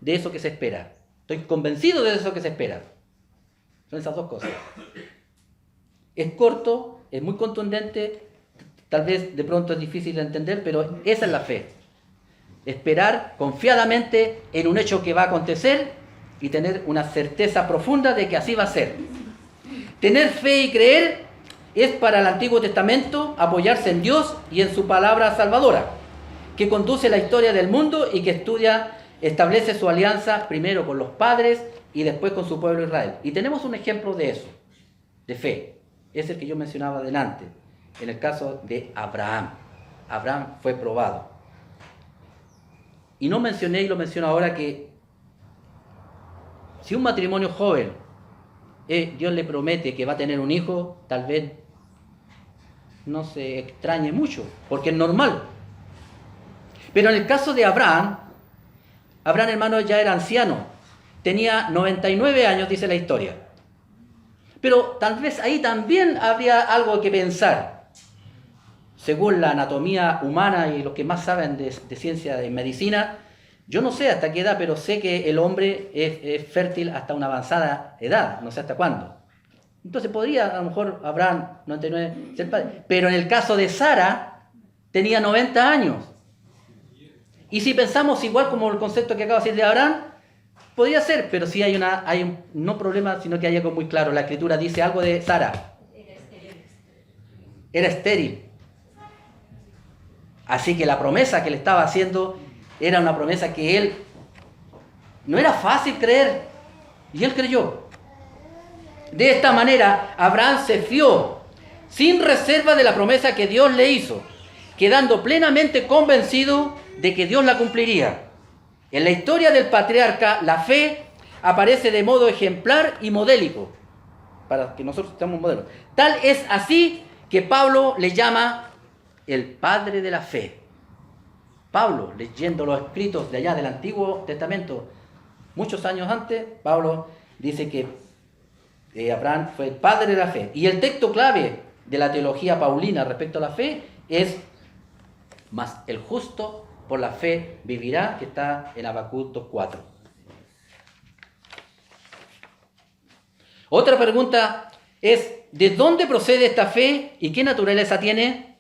de eso que se espera. Estoy convencido de eso que se espera. Son esas dos cosas. Es corto, es muy contundente, tal vez de pronto es difícil de entender, pero esa es la fe. Esperar confiadamente en un hecho que va a acontecer y tener una certeza profunda de que así va a ser. Tener fe y creer es para el Antiguo Testamento apoyarse en Dios y en su palabra salvadora, que conduce la historia del mundo y que establece su alianza primero con los padres y después con su pueblo Israel. Y tenemos un ejemplo de eso, de fe. Es el que yo mencionaba delante, en el caso de Abraham. Abraham fue probado. Y no mencioné, y lo menciono ahora, que si un matrimonio joven, Dios le promete que va a tener un hijo, tal vez no se extrañe mucho, porque es normal. Pero en el caso de Abraham, hermano, ya era anciano. Tenía 99 años, dice la historia. Pero tal vez ahí también habría algo que pensar. Según la anatomía humana y los que más saben de ciencia de medicina, yo no sé hasta qué edad, pero sé que el hombre es fértil hasta una avanzada edad, no sé hasta cuándo. Entonces podría, a lo mejor, Abraham, 99, ser padre. Pero en el caso de Sara, tenía 90 años. Y si pensamos igual como el concepto que acabo de decir de Abraham, podría ser, pero sí hay un no problema, sino que hay algo muy claro. La Escritura dice algo de Sara. Era estéril. Así que la promesa que le estaba haciendo era una promesa que él no era fácil creer. Y él creyó. De esta manera, Abraham se fió sin reserva de la promesa que Dios le hizo, quedando plenamente convencido de que Dios la cumpliría. En la historia del patriarca, la fe aparece de modo ejemplar y modélico, para que nosotros seamos modelos. Tal es así que Pablo le llama el padre de la fe. Pablo, leyendo los escritos de allá del Antiguo Testamento, muchos años antes, Pablo dice que Abraham fue el padre de la fe. Y el texto clave de la teología paulina respecto a la fe es: mas el justo por la fe vivirá, que está en Habacuc 2:4. Otra pregunta es: ¿de dónde procede esta fe y qué naturaleza tiene?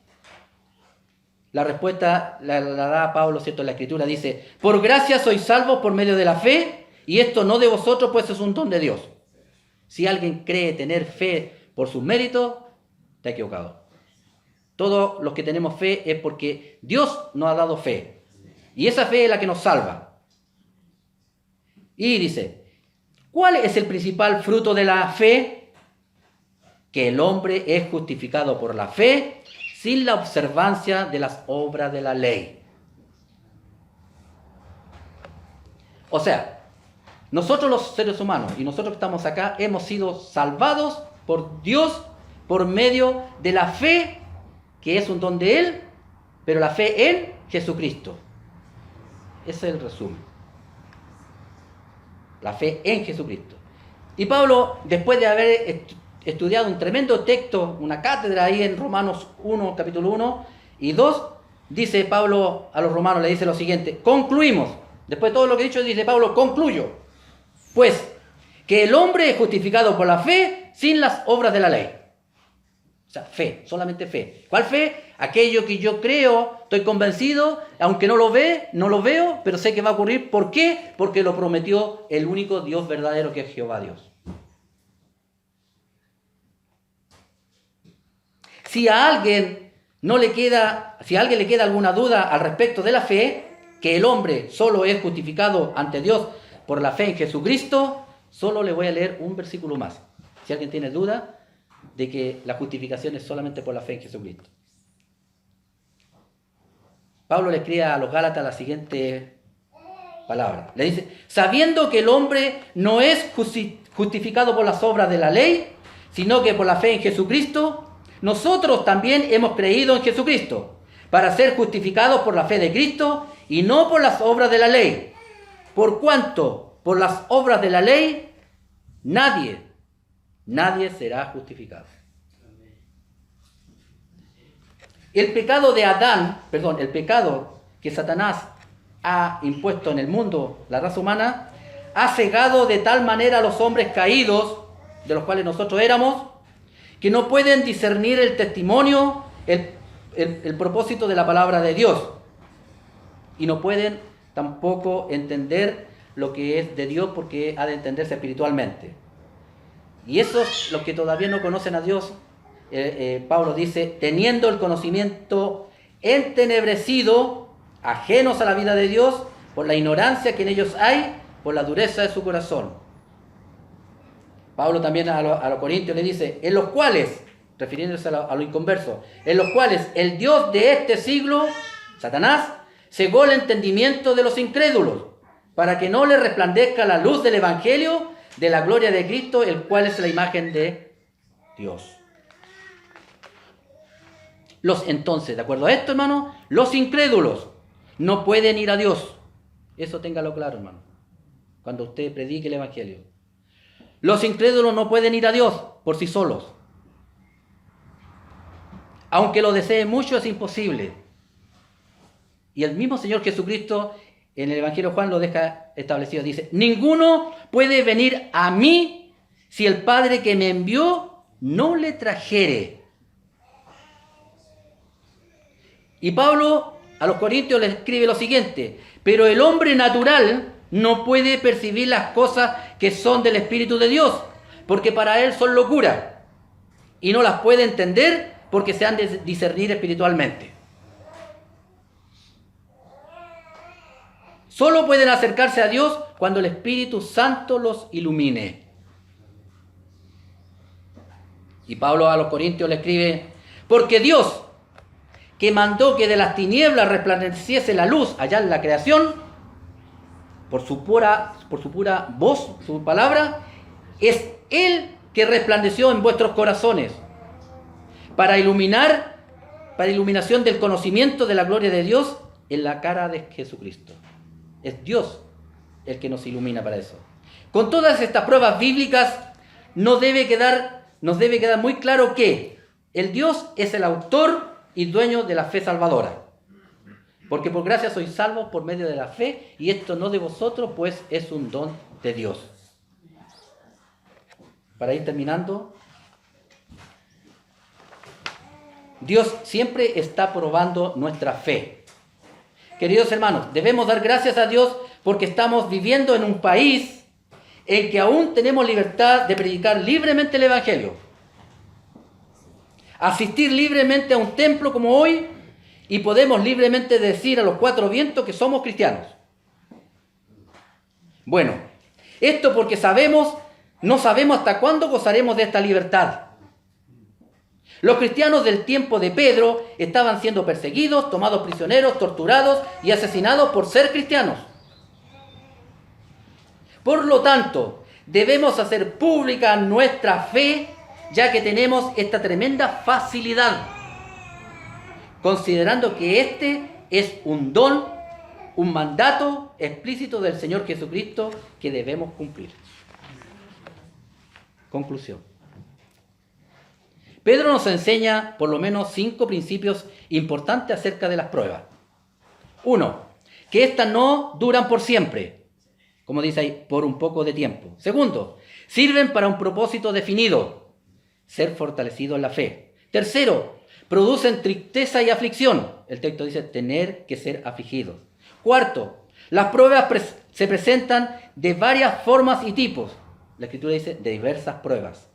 La respuesta la da Pablo, ¿cierto? En la Escritura dice: por gracia sois salvos por medio de la fe, y esto no de vosotros, pues es un don de Dios. Si alguien cree tener fe por sus méritos, está equivocado. Todos los que tenemos fe es porque Dios nos ha dado fe. Y esa fe es la que nos salva. Y dice: ¿cuál es el principal fruto de la fe? Que el hombre es justificado por la fe sin la observancia de las obras de la ley. O sea, nosotros los seres humanos y nosotros que estamos acá hemos sido salvados por Dios por medio de la fe, que es un don de Él, pero la fe en Jesucristo. Ese es el resumen. La fe en Jesucristo. Y Pablo, después de haber estudiado un tremendo texto, una cátedra ahí en Romanos 1, capítulo 1 y 2, dice Pablo a los romanos, le dice lo siguiente: concluimos. Después de todo lo que he dicho, dice Pablo: concluyo, pues, que el hombre es justificado por la fe sin las obras de la ley. O sea, fe, solamente fe. ¿Cuál fe? Aquello que yo creo, estoy convencido, aunque no lo veo, pero sé que va a ocurrir. ¿Por qué? Porque lo prometió el único Dios verdadero, que es Jehová Dios. Si a alguien le queda alguna duda al respecto de la fe, que el hombre solo es justificado ante Dios por la fe en Jesucristo, solo le voy a leer un versículo más. Si alguien tiene duda de que la justificación es solamente por la fe en Jesucristo. Pablo le escribe a los Gálatas la siguiente palabra. Le dice: sabiendo que el hombre no es justificado por las obras de la ley, sino que por la fe en Jesucristo, nosotros también hemos creído en Jesucristo, para ser justificados por la fe de Cristo y no por las obras de la ley. Por cuanto por las obras de la ley nadie será justificado. El pecado que Satanás ha impuesto en el mundo, la raza humana, ha cegado de tal manera a los hombres caídos, de los cuales nosotros éramos, que no pueden discernir el testimonio, el propósito de la palabra de Dios. Y no pueden tampoco entender lo que es de Dios, porque ha de entenderse espiritualmente. Y esos, los que todavía no conocen a Dios, Pablo dice: teniendo el conocimiento entenebrecido, ajenos a la vida de Dios, por la ignorancia que en ellos hay, por la dureza de su corazón. Pablo también a los corintios le dice: en los cuales, refiriéndose a los inconversos, en los cuales el Dios de este siglo, Satanás, cegó el entendimiento de los incrédulos, para que no les resplandezca la luz del Evangelio de la gloria de Cristo, el cual es la imagen de Dios. Entonces, de acuerdo a esto, hermano, los incrédulos no pueden ir a Dios. Eso téngalo claro, hermano, cuando usted predique el Evangelio. Los incrédulos no pueden ir a Dios por sí solos. Aunque lo deseen mucho, es imposible. Y el mismo Señor Jesucristo en el Evangelio de Juan lo deja establecido. Dice, ninguno puede venir a mí si el Padre que me envió no le trajere. Y Pablo a los Corintios le escribe lo siguiente, pero el hombre natural no puede percibir las cosas que son del Espíritu de Dios, porque para él son locura, y no las puede entender porque se han de discernir espiritualmente. Solo pueden acercarse a Dios cuando el Espíritu Santo los ilumine. Y Pablo a los Corintios le escribe, porque Dios, que mandó que de las tinieblas resplandeciese la luz allá en la creación, por su pura voz, su palabra, es Él que resplandeció en vuestros corazones, para iluminación del conocimiento de la gloria de Dios en la cara de Jesucristo. Es Dios el que nos ilumina para eso. Con todas estas pruebas bíblicas nos debe quedar muy claro que el Dios es el autor y dueño de la fe salvadora. Porque por gracia sois salvos por medio de la fe, y esto no de vosotros, pues es un don de Dios. Para ir terminando, Dios siempre está probando nuestra fe. Queridos hermanos, debemos dar gracias a Dios porque estamos viviendo en un país en que aún tenemos libertad de predicar libremente el Evangelio. Asistir libremente a un templo como hoy y podemos libremente decir a los cuatro vientos que somos cristianos. Bueno, esto porque no sabemos hasta cuándo gozaremos de esta libertad. Los cristianos del tiempo de Pedro estaban siendo perseguidos, tomados prisioneros, torturados y asesinados por ser cristianos. Por lo tanto, debemos hacer pública nuestra fe, ya que tenemos esta tremenda facilidad, considerando que este es un don, un mandato explícito del Señor Jesucristo que debemos cumplir. Conclusión. Pedro nos enseña por lo menos 5 principios importantes acerca de las pruebas. 1, que éstas no duran por siempre, como dice ahí, por un poco de tiempo. 2, sirven para un propósito definido, ser fortalecido en la fe. 3, producen tristeza y aflicción. El texto dice tener que ser afligido. 4, las pruebas se presentan de varias formas y tipos. La Escritura dice de diversas pruebas.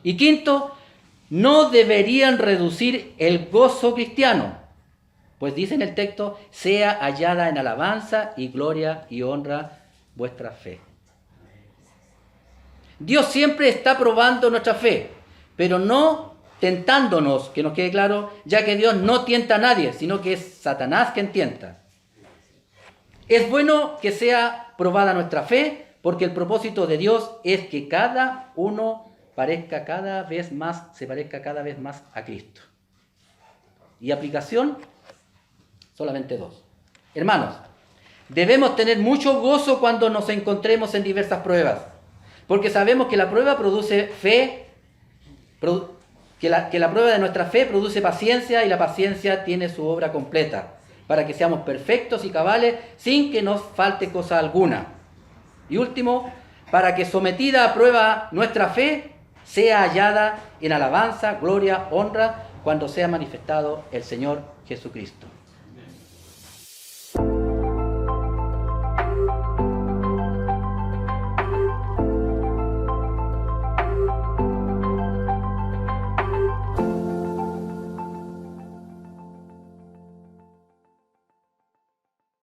Y 5, no deberían reducir el gozo cristiano, pues dice en el texto, sea hallada en alabanza y gloria y honra vuestra fe. Dios siempre está probando nuestra fe, pero no tentándonos, que nos quede claro, ya que Dios no tienta a nadie, sino que es Satanás quien tienta. Es bueno que sea probada nuestra fe, porque el propósito de Dios es que cada uno se parezca cada vez más a Cristo. Y aplicación, solamente 2. Hermanos, debemos tener mucho gozo cuando nos encontremos en diversas pruebas, porque sabemos que la prueba produce fe, que la prueba de nuestra fe produce paciencia, y la paciencia tiene su obra completa, para que seamos perfectos y cabales sin que nos falte cosa alguna. Y último, para que sometida a prueba nuestra fe sea hallada en alabanza, gloria, honra, cuando sea manifestado el Señor Jesucristo.